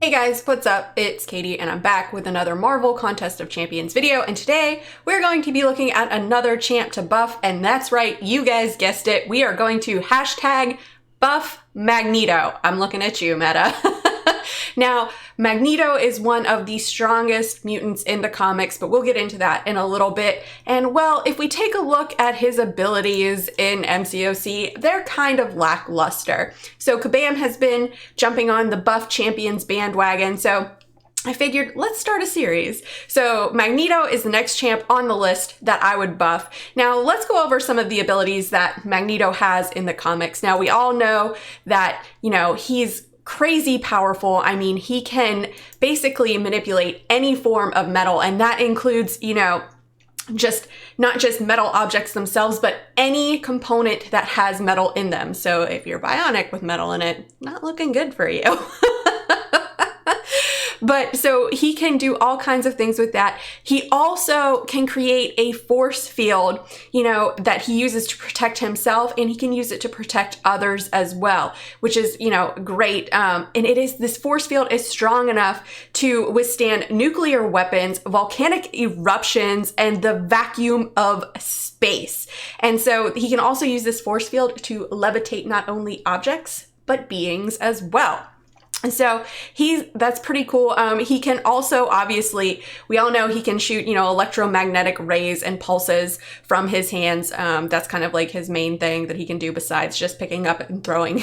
Hey guys, what's up? It's Katie and I'm back with another Marvel Contest of Champions video, and today we're going to be looking at another champ to buff, and that's right, you guys guessed it, we are going to hashtag buff Magneto. I'm looking at you, Meta. Now, Magneto is one of the strongest mutants in the comics, but we'll get into that in a little bit. And well, if we take a look at his abilities in MCOC, they're kind of lackluster. So Kabam has been jumping on the buff champions bandwagon, so I figured let's start a series. So Magneto is the next champ on the list that I would buff. Now let's go over some of the abilities that Magneto has in the comics. Now we all know that, he's crazy powerful. I mean, he can basically manipulate any form of metal, and that includes, just not just metal objects themselves, but any component that has metal in them. So if you're bionic with metal in it, not looking good for you. But so he can do all kinds of things with that. He also can create a force field, that he uses to protect himself, and he can use it to protect others as well, which is, great. And this force field is strong enough to withstand nuclear weapons, volcanic eruptions, and the vacuum of space. And so he can also use this force field to levitate not only objects, but beings as well. And so that's pretty cool. He can also, obviously, we all know he can shoot, electromagnetic rays and pulses from his hands. That's kind of like his main thing that he can do besides just picking up and throwing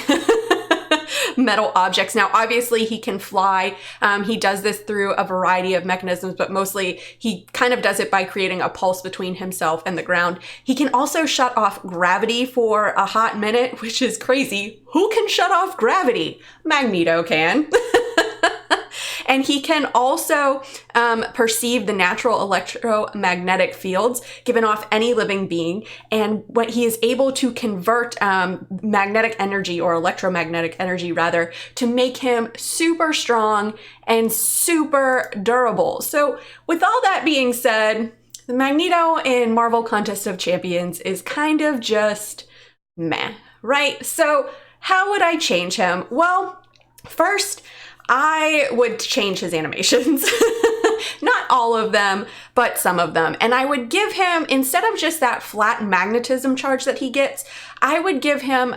metal objects. Now, obviously, he can fly. He does this through a variety of mechanisms, but mostly he kind of does it by creating a pulse between himself and the ground. He can also shut off gravity for a hot minute, which is crazy. Who can shut off gravity? Magneto can. And he can also perceive the natural electromagnetic fields given off any living being. And when he is able to convert magnetic energy, or electromagnetic energy rather, to make him super strong and super durable. So with all that being said, the Magneto in Marvel Contest of Champions is kind of just meh, right? So how would I change him? Well, first, I would change his animations. Not all of them, but some of them. And I would give him, instead of just that flat magnetism charge that he gets, I would give him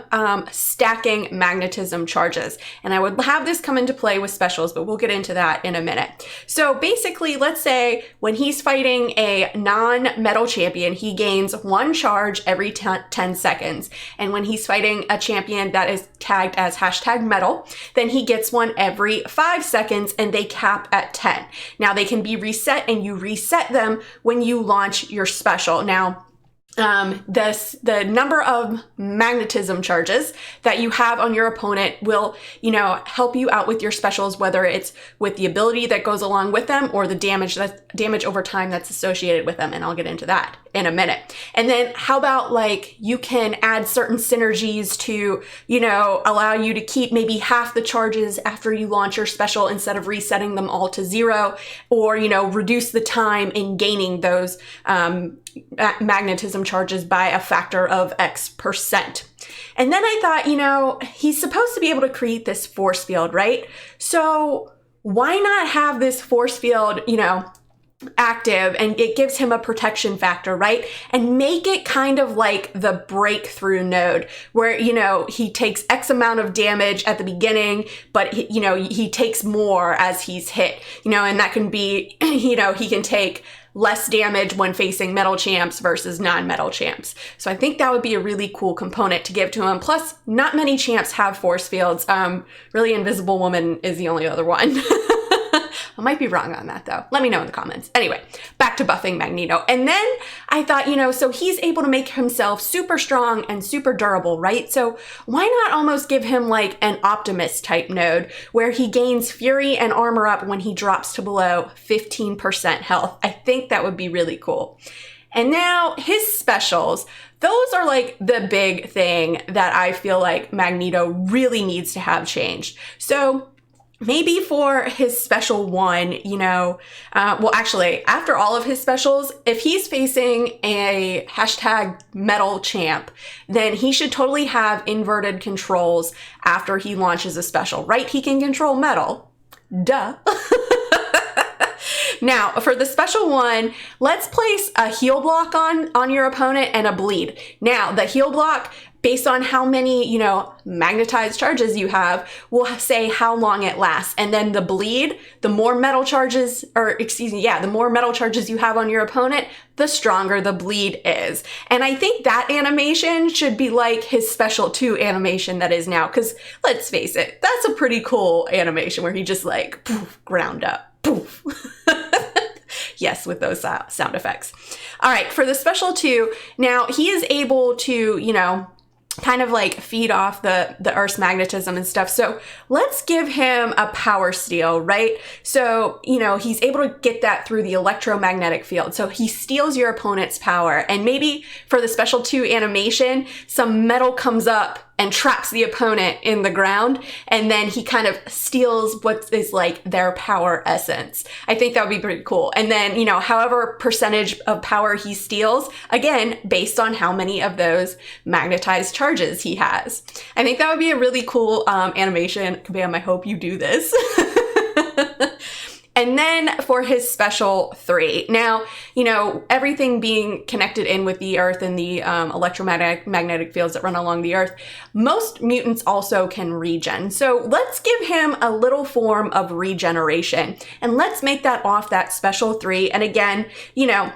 stacking magnetism charges. And I would have this come into play with specials, but we'll get into that in a minute. So basically, let's say when he's fighting a non-metal champion, he gains one charge every 10 seconds. And when he's fighting a champion that is tagged as hashtag metal, then he gets one every 5 seconds, and they cap at 10. Now they can be reset, and you reset them when you launch your special. Now, the number of magnetism charges that you have on your opponent will, help you out with your specials, whether it's with the ability that goes along with them or the damage over time that's associated with them. And I'll get into that in a minute. And then how about you can add certain synergies to, allow you to keep maybe half the charges after you launch your special instead of resetting them all to 0, or, reduce the time in gaining those, magnetism charges by a factor of X%. And then I thought, he's supposed to be able to create this force field, right? So why not have this force field, active, and it gives him a protection factor, right? And make it kind of like the breakthrough node where, he takes X amount of damage at the beginning, but he takes more as he's hit, and that can be, he can take less damage when facing metal champs versus non-metal champs. So I think that would be a really cool component to give to him. Plus, not many champs have force fields. Really, Invisible Woman is the only other one. I might be wrong on that though. Let me know in the comments. Anyway, back to buffing Magneto. And then I thought, so he's able to make himself super strong and super durable, right? So why not almost give him like an Optimus type node where he gains fury and armor up when he drops to below 15% health? I think that would be really cool. And now his specials, those are like the big thing that I feel like Magneto really needs to have changed. So maybe for his special one, well, actually, after all of his specials, if he's facing a hashtag metal champ, then he should totally have inverted controls after he launches a special, right? He can control metal, duh. Now, for the special one, let's place a heal block on your opponent and a bleed. Now, the heal block, based on how many, you know, magnetized charges you have, will say how long it lasts. And then the bleed, the more metal charges, or excuse me, yeah, the more metal charges you have on your opponent, the stronger the bleed is. And I think that animation should be like his special 2 animation that is now, because let's face it, that's a pretty cool animation where he just like, poof, ground up, poof. Yes, with those sound effects. All right, for the special 2, now he is able to, you know, kind of like feed off the Earth's magnetism and stuff. So let's give him a power steal, right? So, you know, he's able to get that through the electromagnetic field. So he steals your opponent's power. And maybe for the special 2 animation, some metal comes up and traps the opponent in the ground, and then he kind of steals what is like their power essence. I think that would be pretty cool. And then, you know, however percentage of power he steals, again, based on how many of those magnetized charges he has. I think that would be a really cool animation. Kabam, I hope you do this. And then for his special 3, now, you know, everything being connected in with the Earth and the electromagnetic fields that run along the Earth, most mutants also can regen. So let's give him a little form of regeneration, and let's make that off that special 3. And again, you know,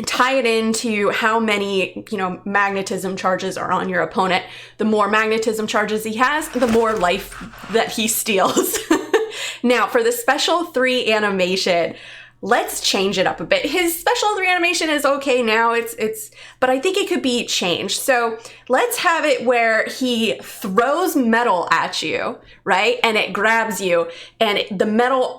tie it into how many, you know, magnetism charges are on your opponent. The more magnetism charges he has, the more life that he steals. Now, for the special 3 animation, let's change it up a bit. His special 3 animation is okay now, but I think it could be changed. So let's have it where he throws metal at you, right? And it grabs you, and the metal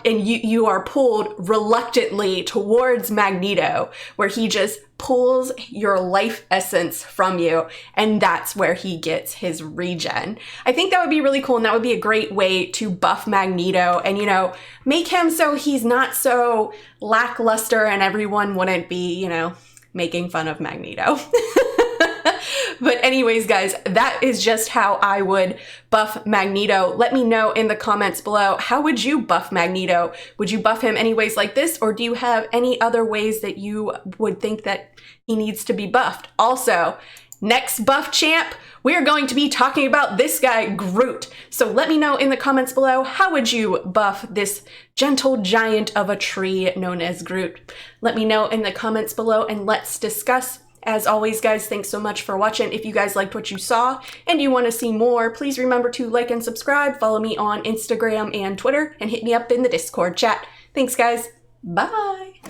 and you are pulled reluctantly towards Magneto, where he just pulls your life essence from you, and that's where he gets his regen. I think that would be really cool, and that would be a great way to buff Magneto and, you know, make him so he's not so lackluster and everyone wouldn't be, you know, making fun of Magneto. But anyways, guys, that is just how I would buff Magneto. Let me know in the comments below, how would you buff Magneto? Would you buff him any ways like this, or do you have any other ways that you would think that he needs to be buffed? Also, next buff champ, we're going to be talking about this guy, Groot. So let me know in the comments below, how would you buff this gentle giant of a tree known as Groot? Let me know in the comments below, and let's discuss. As always, guys, thanks so much for watching. If you guys liked what you saw and you want to see more, please remember to like and subscribe, follow me on Instagram and Twitter, and hit me up in the Discord chat. Thanks, guys. Bye.